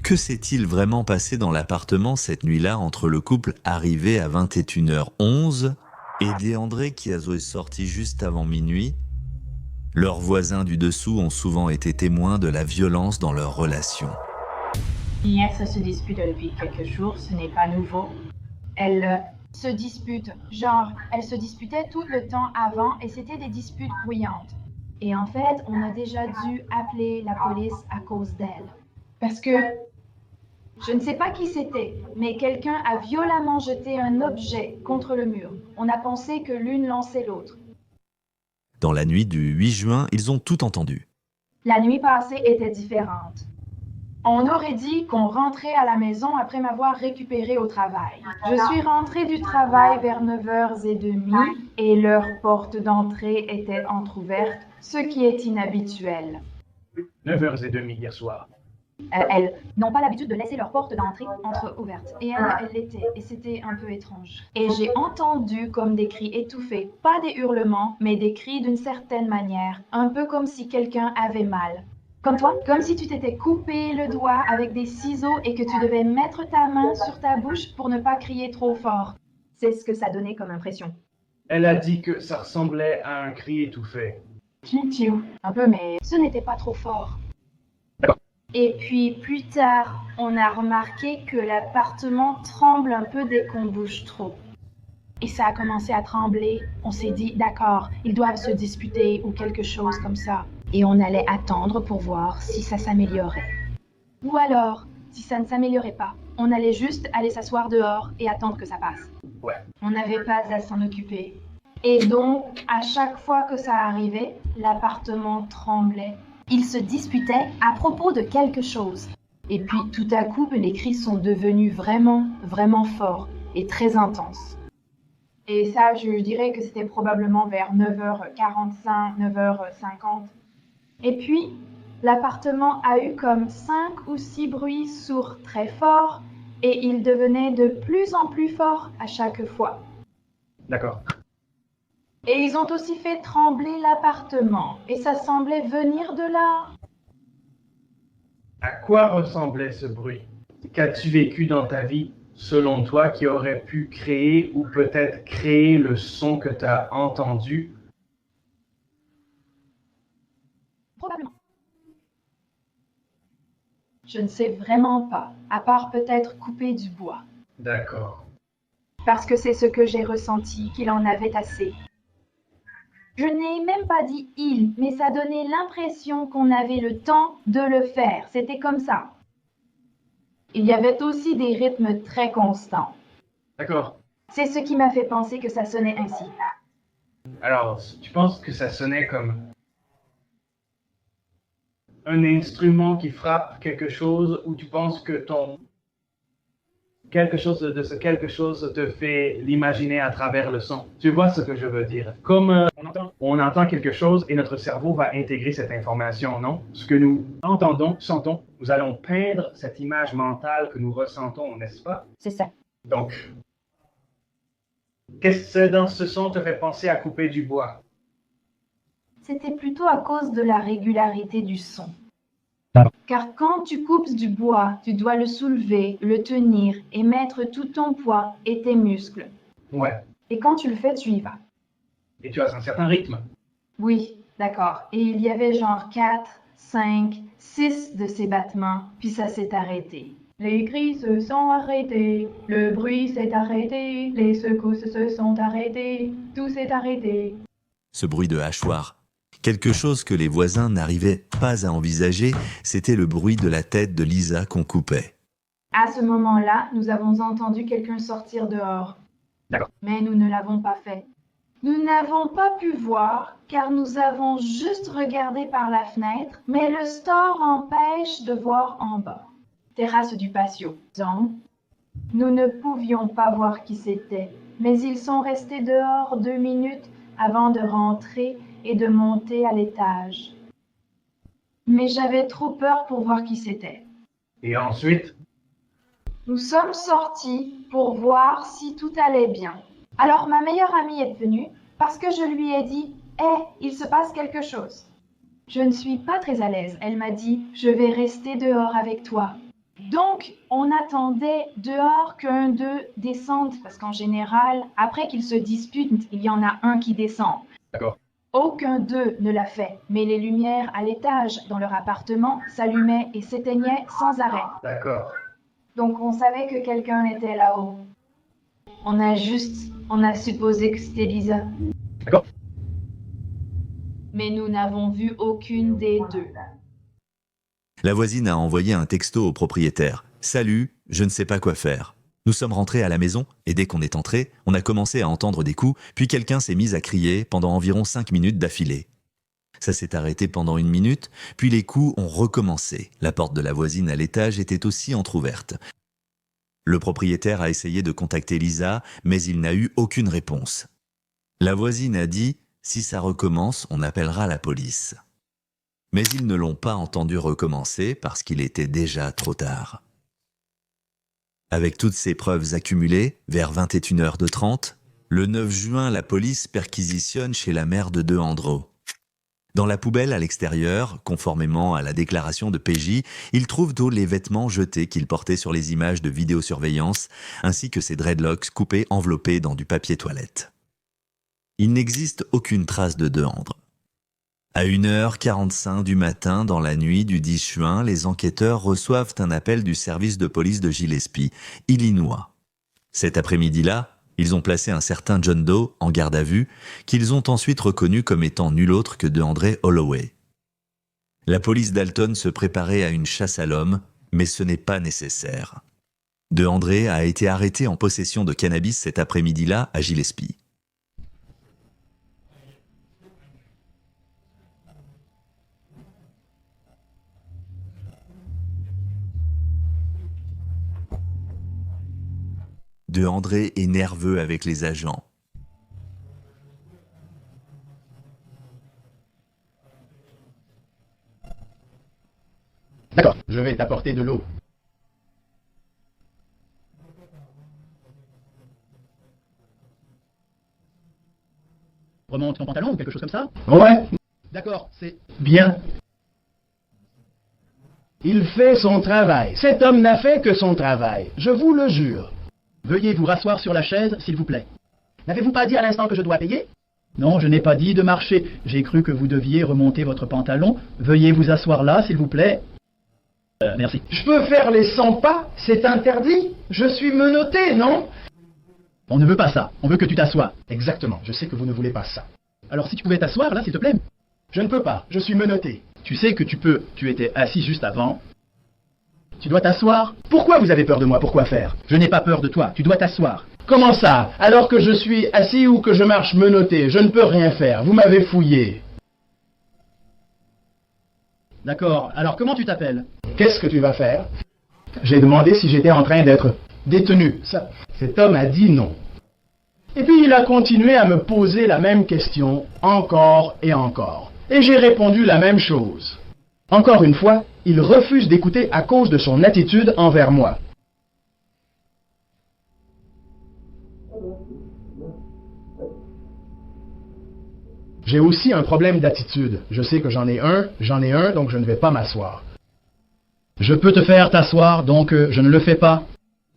Que s'est-il vraiment passé dans l'appartement cette nuit-là entre le couple arrivé à 21h11 et Deandre qui est sorti juste avant minuit? Leurs voisins du dessous ont souvent été témoins de la violence dans leur relation. Nièce se dispute depuis quelques jours, ce n'est pas nouveau. Elle Se dispute. Genre, elles se disputaient tout le temps avant et c'était des disputes bruyantes. Et en fait, on a déjà dû appeler la police à cause d'elle. Parce que je ne sais pas qui c'était, mais quelqu'un a violemment jeté un objet contre le mur. On a pensé que l'une lançait l'autre. Dans la nuit du 8 juin, ils ont tout entendu. La nuit passée était différente. On aurait dit qu'on rentrait à la maison après m'avoir récupéré au travail. Je suis rentrée du travail vers 9h30 et leur porte d'entrée était entrouverte, ce qui est inhabituel. 9h30 hier soir. Elles n'ont pas l'habitude de laisser leur porte d'entrée entre-ouverte. Et elle l'était, et c'était un peu étrange. Et j'ai entendu comme des cris étouffés, pas des hurlements, mais des cris d'une certaine manière, un peu comme si quelqu'un avait mal. Comme toi, comme si tu t'étais coupé le doigt avec des ciseaux et que tu devais mettre ta main sur ta bouche pour ne pas crier trop fort. C'est ce que ça donnait comme impression. Elle a dit que ça ressemblait à un cri étouffé. Tchiou, un peu, mais ce n'était pas trop fort. Et puis plus tard, on a remarqué que l'appartement tremble un peu dès qu'on bouge trop. Et ça a commencé à trembler. On s'est dit, d'accord, ils doivent se disputer ou quelque chose comme ça. Et on allait attendre pour voir si ça s'améliorait. Ou alors, si ça ne s'améliorait pas, on allait juste aller s'asseoir dehors et attendre que ça passe. Ouais. On n'avait pas à s'en occuper. Et donc, à chaque fois que ça arrivait, l'appartement tremblait. Ils se disputaient à propos de quelque chose. Et puis, tout à coup, les cris sont devenus vraiment, vraiment forts et très intenses. Et ça, je dirais que c'était probablement vers 9h45, 9h50. Et puis, l'appartement a eu comme 5 ou 6 bruits sourds très forts et il devenait de plus en plus fort à chaque fois. D'accord. Et ils ont aussi fait trembler l'appartement et ça semblait venir de là. À quoi ressemblait ce bruit? Qu'as-tu vécu dans ta vie, selon toi, qui aurait pu créer ou peut-être créer le son que tu as entendu? Probablement. Je ne sais vraiment pas, à part peut-être couper du bois. D'accord. Parce que c'est ce que j'ai ressenti, qu'il en avait assez. Je n'ai même pas dit « il », mais ça donnait l'impression qu'on avait le temps de le faire. C'était comme ça. Il y avait aussi des rythmes très constants. D'accord. C'est ce qui m'a fait penser que ça sonnait ainsi. Alors, tu penses que ça sonnait comme un instrument qui frappe quelque chose ou tu penses que quelque chose de ce quelque chose te fait l'imaginer à travers le son? Tu vois ce que je veux dire? Comme on entend quelque chose et notre cerveau va intégrer cette information, non? Ce que nous entendons, sentons, nous allons peindre cette image mentale que nous ressentons, n'est-ce pas? C'est ça. Donc, qu'est-ce que dans ce son te fait penser à couper du bois? C'était plutôt à cause de la régularité du son. Car quand tu coupes du bois, tu dois le soulever, le tenir et mettre tout ton poids et tes muscles. Ouais. Et quand tu le fais, tu y vas. Et tu as un certain rythme. Oui, d'accord. Et il y avait genre 4, 5, 6 de ces battements, puis ça s'est arrêté. Les cris se sont arrêtés, le bruit s'est arrêté, les secousses se sont arrêtées, tout s'est arrêté. Ce bruit de hachoir. Quelque chose que les voisins n'arrivaient pas à envisager, c'était le bruit de la tête de Lisa qu'on coupait. À ce moment-là, nous avons entendu quelqu'un sortir dehors. D'accord. Mais nous ne l'avons pas fait. Nous n'avons pas pu voir, car nous avons juste regardé par la fenêtre, mais le store empêche de voir en bas. Terrasse du patio. Donc, nous ne pouvions pas voir qui c'était, mais ils sont restés dehors 2 minutes avant de rentrer et de monter à l'étage. Mais j'avais trop peur pour voir qui c'était. Et ensuite? Nous sommes sortis pour voir si tout allait bien. Alors ma meilleure amie est venue parce que je lui ai dit « Hé, il se passe quelque chose ». Je ne suis pas très à l'aise. Elle m'a dit « Je vais rester dehors avec toi ». Donc, on attendait dehors qu'un d'eux descende parce qu'en général, après qu'ils se disputent, il y en a un qui descend. D'accord. Aucun d'eux ne l'a fait, mais les lumières à l'étage dans leur appartement s'allumaient et s'éteignaient sans arrêt. D'accord. Donc on savait que quelqu'un était là-haut. On a supposé que c'était Lisa. D'accord. Mais nous n'avons vu aucune des deux. La voisine a envoyé un texto au propriétaire. « Salut, je ne sais pas quoi faire. » Nous sommes rentrés à la maison et dès qu'on est entré, on a commencé à entendre des coups, puis quelqu'un s'est mis à crier pendant environ 5 minutes d'affilée. Ça s'est arrêté pendant 1 minute, puis les coups ont recommencé. La porte de la voisine à l'étage était aussi entr'ouverte. Le propriétaire a essayé de contacter Lisa, mais il n'a eu aucune réponse. La voisine a dit « Si ça recommence, on appellera la police ». Mais ils ne l'ont pas entendu recommencer parce qu'il était déjà trop tard. Avec toutes ces preuves accumulées, vers 21h30, le 9 juin, la police perquisitionne chez la mère de De Andro. Dans la poubelle à l'extérieur, conformément à la déclaration de PJ, ils trouvent tous les vêtements jetés qu'il portait sur les images de vidéosurveillance, ainsi que ses dreadlocks coupés enveloppés dans du papier toilette. Il n'existe aucune trace de De Andro. À 1h45 du matin, dans la nuit du 10 juin, les enquêteurs reçoivent un appel du service de police de Gillespie, Illinois. Cet après-midi-là, ils ont placé un certain John Doe en garde à vue, qu'ils ont ensuite reconnu comme étant nul autre que DeAndre Holloway. La police d'Alton se préparait à une chasse à l'homme, mais ce n'est pas nécessaire. DeAndre a été arrêté en possession de cannabis cet après-midi-là à Gillespie. DeAndre est nerveux avec les agents. D'accord, je vais t'apporter de l'eau. Remonte ton pantalon ou quelque chose comme ça? Ouais. D'accord, c'est bien. Il fait son travail. Cet homme n'a fait que son travail, je vous le jure. Veuillez vous rasseoir sur la chaise, s'il vous plaît. N'avez-vous pas dit à l'instant que je dois payer? Non, je n'ai pas dit de marcher. J'ai cru que vous deviez remonter votre pantalon. Veuillez vous asseoir là, s'il vous plaît. Merci. Je peux faire les 100 pas? C'est interdit? Je suis menotté, non? On ne veut pas ça. On veut que tu t'assoies. Exactement. Je sais que vous ne voulez pas ça. Alors si tu pouvais t'asseoir là, s'il te plaît. Je ne peux pas. Je suis menotté. Tu sais que tu peux. Tu étais assis juste avant. Tu dois t'asseoir. Pourquoi vous avez peur de moi? Pourquoi faire? Je n'ai pas peur de toi. Tu dois t'asseoir. Comment ça? Alors que je suis assis ou que je marche menotté, je ne peux rien faire. Vous m'avez fouillé. D'accord. Alors comment tu t'appelles? Qu'est-ce que tu vas faire? J'ai demandé si j'étais en train d'être détenu. Ça, cet homme a dit non. Et puis il a continué à me poser la même question, encore et encore. Et j'ai répondu la même chose. Encore une fois, il refuse d'écouter à cause de son attitude envers moi. J'ai aussi un problème d'attitude. Je sais que j'en ai un, donc je ne vais pas m'asseoir. Je peux te faire t'asseoir, donc je ne le fais pas.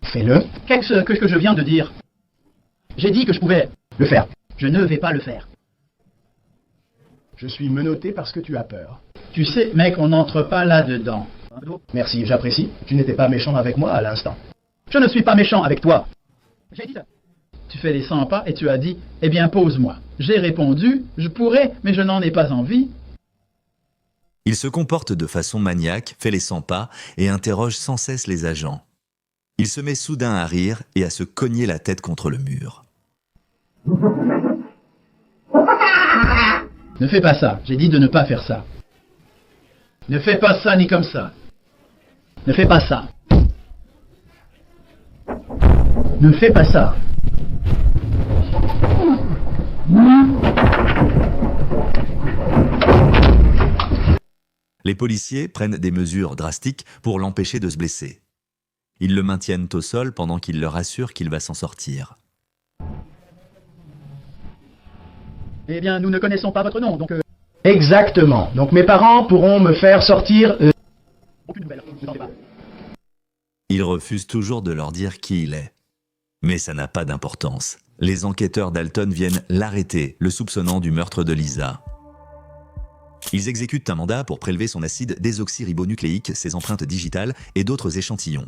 Fais-le. Qu'est-ce que je viens de dire? J'ai dit que je pouvais le faire. Je ne vais pas le faire. Je suis menotté parce que tu as peur. Tu sais, mec, on n'entre pas là-dedans. Merci, j'apprécie. Tu n'étais pas méchant avec moi à l'instant. Je ne suis pas méchant avec toi. J'ai dit ça. Tu fais les 100 pas et tu as dit, eh bien, pose-moi. J'ai répondu, je pourrais, mais je n'en ai pas envie. Il se comporte de façon maniaque, fait les 100 pas et interroge sans cesse les agents. Il se met soudain à rire et à se cogner la tête contre le mur. Ne fais pas ça. J'ai dit de ne pas faire ça. Ne fais pas ça ni comme ça. Ne fais pas ça. Ne fais pas ça. Les policiers prennent des mesures drastiques pour l'empêcher de se blesser. Ils le maintiennent au sol pendant qu'il leur assure qu'il va s'en sortir. Eh bien, nous ne connaissons pas votre nom, donc... Exactement. Donc mes parents pourront me faire sortir... Aucune nouvelle. Je n'en sais pas. Il refuse toujours de leur dire qui il est. Mais ça n'a pas d'importance. Les enquêteurs d'Alton viennent l'arrêter, le soupçonnant du meurtre de Lisa. Ils exécutent un mandat pour prélever son acide désoxyribonucléique, ses empreintes digitales et d'autres échantillons.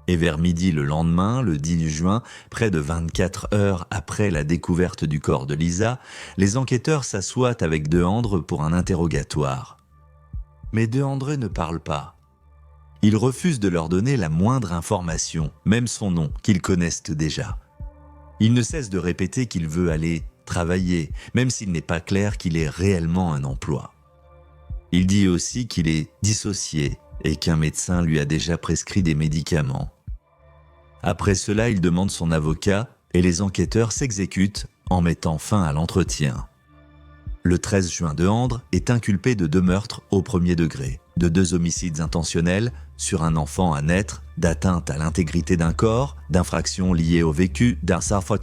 Et vers midi le lendemain, le 10 juin, près de 24 heures après la découverte du corps de Lisa, les enquêteurs s'assoient avec Deandre pour un interrogatoire. Mais Deandre ne parle pas. Il refuse de leur donner la moindre information, même son nom, qu'ils connaissent déjà. Il ne cesse de répéter qu'il veut aller travailler, même s'il n'est pas clair qu'il ait réellement un emploi. Il dit aussi qu'il est dissocié et qu'un médecin lui a déjà prescrit des médicaments. Après cela, il demande son avocat et les enquêteurs s'exécutent en mettant fin à l'entretien. Le 13 juin, Deandre est inculpé de 2 meurtres au premier degré, de 2 homicides intentionnels sur un enfant à naître, d'atteinte à l'intégrité d'un corps, d'infractions liées au vécu, d'un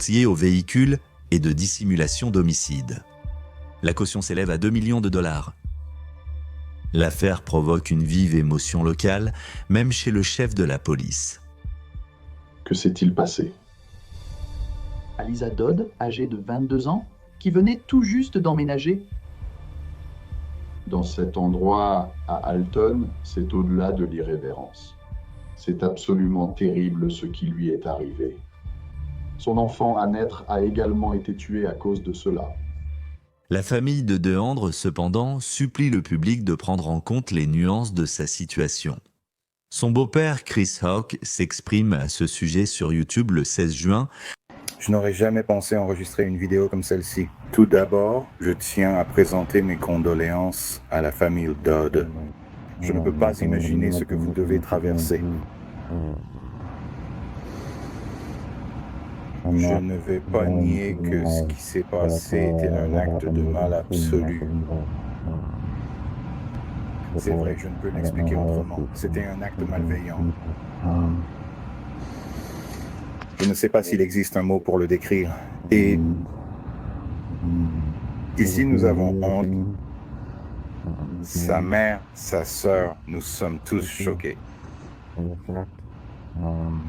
lié au véhicule et de dissimulation d'homicide. La caution s'élève à $2 millions. L'affaire provoque une vive émotion locale, même chez le chef de la police. Que s'est-il passé? Lisa Dodd, âgée de 22 ans, qui venait tout juste d'emménager. Dans cet endroit à Alton, c'est au-delà de l'irrévérence. C'est absolument terrible ce qui lui est arrivé. Son enfant à naître a également été tué à cause de cela. La famille de Deandre, cependant, supplie le public de prendre en compte les nuances de sa situation. Son beau-père, Chris Hawk, s'exprime à ce sujet sur YouTube le 16 juin. Je n'aurais jamais pensé enregistrer une vidéo comme celle-ci. Tout d'abord, je tiens à présenter mes condoléances à la famille Dodd. Je ne peux pas imaginer ce que vous devez traverser. Je ne vais pas nier que ce qui s'est passé était un acte de mal absolu. C'est vrai, je ne peux l'expliquer autrement. C'était un acte malveillant. Je ne sais pas s'il existe un mot pour le décrire. Et ici, nous avons honte. Sa mère, sa sœur, nous sommes tous choqués.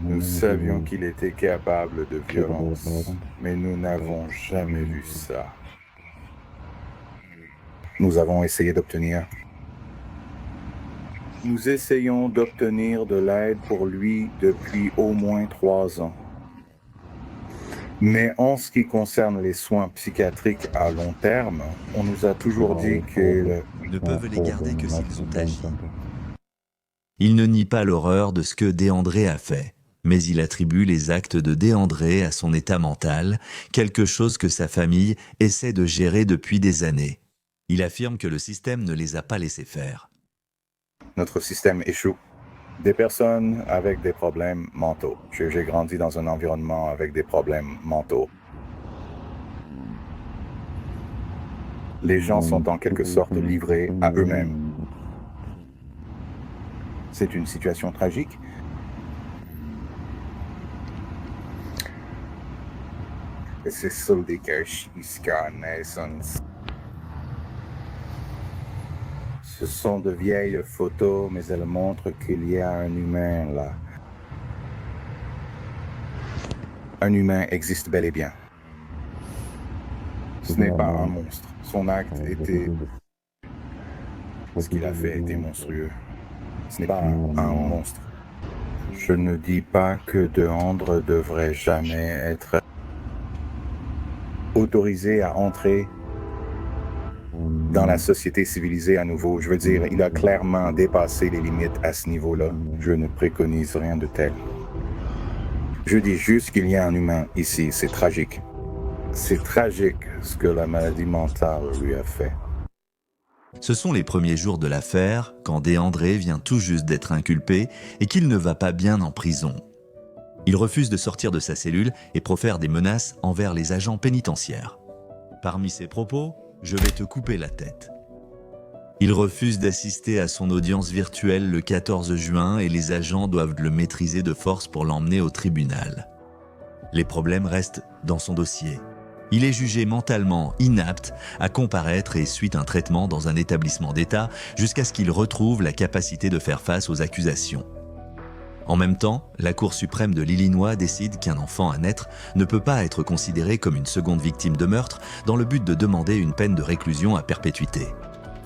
Nous savions qu'il était capable de violence, mais nous n'avons jamais vu ça. Nous avons essayé d'obtenir. Nous essayons d'obtenir de l'aide pour lui depuis au moins 3 ans. Mais en ce qui concerne les soins psychiatriques à long terme, on nous a toujours dit qu'ils ne peuvent les garder que s'ils ont agi. Il ne nie pas l'horreur de ce que Deandre a fait, mais il attribue les actes de Deandre à son état mental, quelque chose que sa famille essaie de gérer depuis des années. Il affirme que le système ne les a pas laissés faire. Notre système échoue. Des personnes avec des problèmes mentaux. J'ai grandi dans un environnement avec des problèmes mentaux. Les gens sont en quelque sorte livrés à eux-mêmes. C'est une situation tragique. C'est ça des Ce sont de vieilles photos, mais elles montrent qu'il y a un humain là. Un humain existe bel et bien. Ce n'est pas un monstre. Son acte était... Ce qu'il a fait était monstrueux. Ce n'est pas un monstre. Je ne dis pas que Deandre devrait jamais être autorisé à entrer dans la société civilisée à nouveau. Je veux dire, il a clairement dépassé les limites à ce niveau-là. Je ne préconise rien de tel. Je dis juste qu'il y a un humain ici. C'est tragique. C'est tragique ce que la maladie mentale lui a fait. Ce sont les premiers jours de l'affaire, quand Deandre vient tout juste d'être inculpé et qu'il ne va pas bien en prison. Il refuse de sortir de sa cellule et profère des menaces envers les agents pénitentiaires. Parmi ses propos, « Je vais te couper la tête ». Il refuse d'assister à son audience virtuelle le 14 juin et les agents doivent le maîtriser de force pour l'emmener au tribunal. Les problèmes restent dans son dossier. Il est jugé mentalement inapte à comparaître et suit un traitement dans un établissement d'État jusqu'à ce qu'il retrouve la capacité de faire face aux accusations. En même temps, la Cour suprême de l'Illinois décide qu'un enfant à naître ne peut pas être considéré comme une seconde victime de meurtre dans le but de demander une peine de réclusion à perpétuité.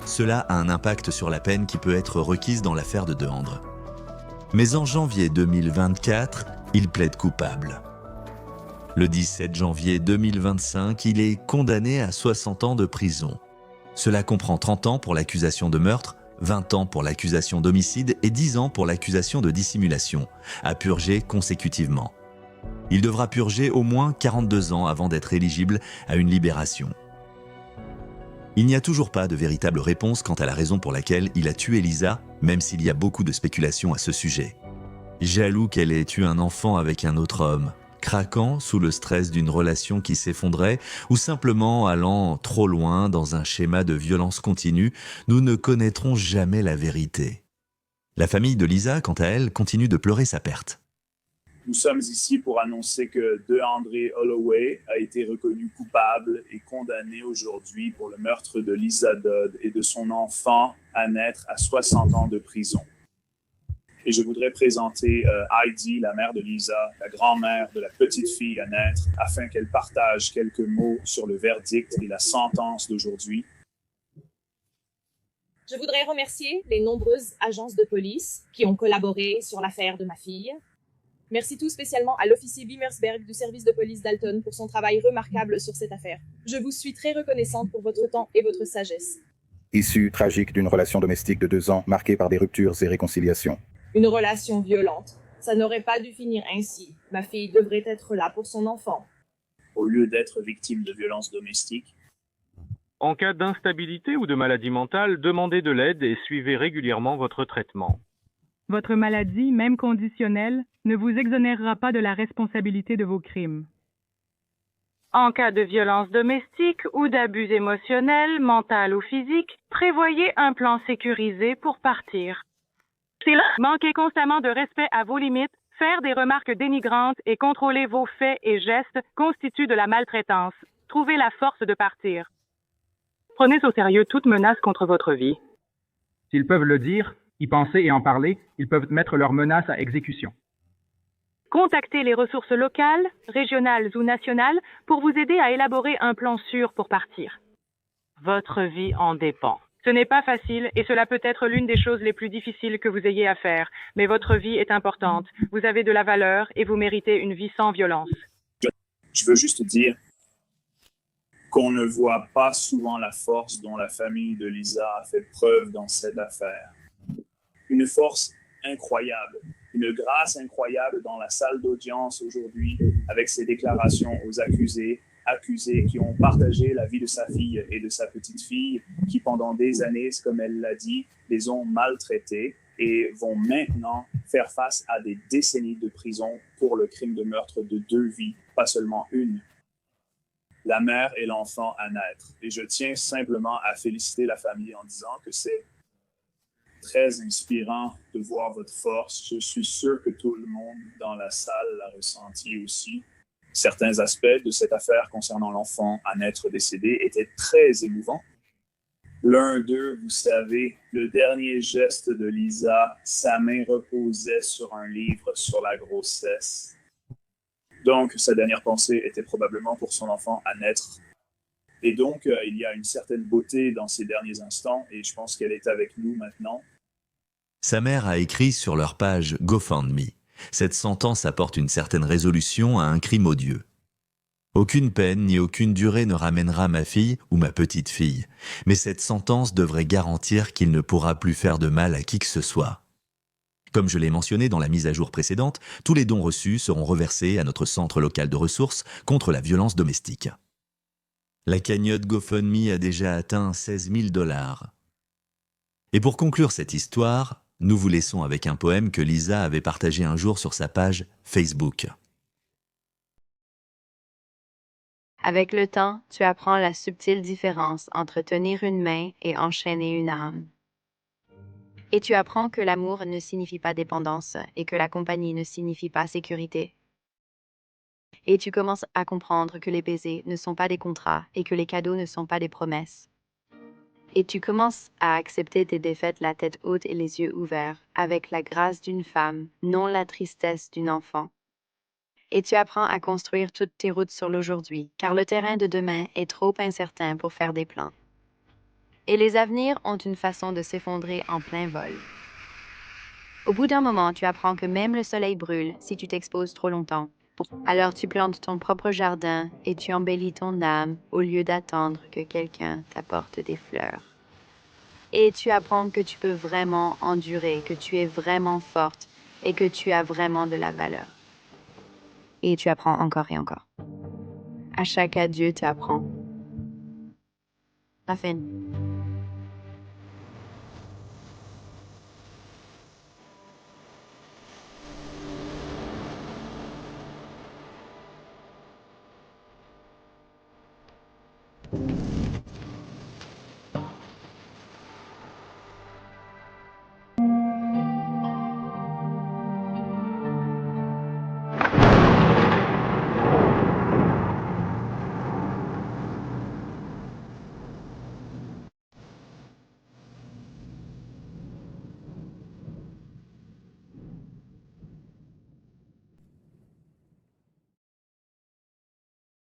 Cela a un impact sur la peine qui peut être requise dans l'affaire de Deandre. Mais en janvier 2024, il plaide coupable. Le 17 janvier 2025, il est condamné à 60 ans de prison. Cela comprend 30 ans pour l'accusation de meurtre, 20 ans pour l'accusation d'homicide et 10 ans pour l'accusation de dissimulation, à purger consécutivement. Il devra purger au moins 42 ans avant d'être éligible à une libération. Il n'y a toujours pas de véritable réponse quant à la raison pour laquelle il a tué Lisa, même s'il y a beaucoup de spéculations à ce sujet. Jaloux qu'elle ait tué un enfant avec un autre homme, craquant sous le stress d'une relation qui s'effondrait ou simplement allant trop loin dans un schéma de violence continue, nous ne connaîtrons jamais la vérité. La famille de Lisa, quant à elle, continue de pleurer sa perte. Nous sommes ici pour annoncer que DeAndre Holloway a été reconnu coupable et condamné aujourd'hui pour le meurtre de Lisa Dodd et de son enfant à naître à 60 ans de prison. Et je voudrais présenter Heidi, la mère de Lisa, la grand-mère de la petite fille à naître, afin qu'elle partage quelques mots sur le verdict et la sentence d'aujourd'hui. Je voudrais remercier les nombreuses agences de police qui ont collaboré sur l'affaire de ma fille. Merci tout spécialement à l'officier Bimersberg du service de police d'Alton pour son travail remarquable sur cette affaire. Je vous suis très reconnaissante pour votre temps et votre sagesse. Issue tragique d'une relation domestique de 2 ans marquée par des ruptures et réconciliations. Une relation violente. Ça n'aurait pas dû finir ainsi. Ma fille devrait être là pour son enfant. Au lieu d'être victime de violences domestiques. En cas d'instabilité ou de maladie mentale, demandez de l'aide et suivez régulièrement votre traitement. Votre maladie, même conditionnelle, ne vous exonérera pas de la responsabilité de vos crimes. En cas de violence domestique ou d'abus émotionnels, mental ou physique, prévoyez un plan sécurisé pour partir. Manquez constamment de respect à vos limites, faire des remarques dénigrantes et contrôler vos faits et gestes constitue de la maltraitance. Trouvez la force de partir. Prenez au sérieux toute menace contre votre vie. S'ils peuvent le dire, y penser et en parler, ils peuvent mettre leurs menaces à exécution. Contactez les ressources locales, régionales ou nationales pour vous aider à élaborer un plan sûr pour partir. Votre vie en dépend. Ce n'est pas facile et cela peut être l'une des choses les plus difficiles que vous ayez à faire, mais votre vie est importante, vous avez de la valeur et vous méritez une vie sans violence. Je veux juste dire qu'on ne voit pas souvent la force dont la famille de Lisa a fait preuve dans cette affaire. Une force incroyable, une grâce incroyable dans la salle d'audience aujourd'hui avec ses déclarations aux accusés qui ont partagé la vie de sa fille et de sa petite fille, qui pendant des années, comme elle l'a dit, les ont maltraités et vont maintenant faire face à des décennies de prison pour le crime de meurtre de 2 vies, pas seulement une. La mère et l'enfant à naître. Et je tiens simplement à féliciter la famille en disant que c'est très inspirant de voir votre force. Je suis sûr que tout le monde dans la salle l'a ressenti aussi. Certains aspects de cette affaire concernant l'enfant à naître décédé étaient très émouvants. L'un d'eux, vous savez, le dernier geste de Lisa, sa main reposait sur un livre sur la grossesse. Donc, sa dernière pensée était probablement pour son enfant à naître. Et donc, il y a une certaine beauté dans ces derniers instants, et je pense qu'elle est avec nous maintenant. Sa mère a écrit sur leur page GoFundMe. Cette sentence apporte une certaine résolution à un crime odieux. Aucune peine ni aucune durée ne ramènera ma fille ou ma petite fille, mais cette sentence devrait garantir qu'il ne pourra plus faire de mal à qui que ce soit. Comme je l'ai mentionné dans la mise à jour précédente, tous les dons reçus seront reversés à notre centre local de ressources contre la violence domestique. La cagnotte GoFundMe a déjà atteint 16 000 $. Et pour conclure cette histoire, nous vous laissons avec un poème que Lisa avait partagé un jour sur sa page Facebook. Avec le temps, tu apprends la subtile différence entre tenir une main et enchaîner une âme. Et tu apprends que l'amour ne signifie pas dépendance et que la compagnie ne signifie pas sécurité. Et tu commences à comprendre que les baisers ne sont pas des contrats et que les cadeaux ne sont pas des promesses. Et tu commences à accepter tes défaites la tête haute et les yeux ouverts, avec la grâce d'une femme, non la tristesse d'une enfant. Et tu apprends à construire toutes tes routes sur l'aujourd'hui, car le terrain de demain est trop incertain pour faire des plans. Et les avenirs ont une façon de s'effondrer en plein vol. Au bout d'un moment, tu apprends que même le soleil brûle si tu t'exposes trop longtemps. Alors tu plantes ton propre jardin et tu embellis ton âme au lieu d'attendre que quelqu'un t'apporte des fleurs. Et tu apprends que tu peux vraiment endurer, que tu es vraiment forte et que tu as vraiment de la valeur. Et tu apprends encore et encore. À chaque adieu, tu apprends. La fin.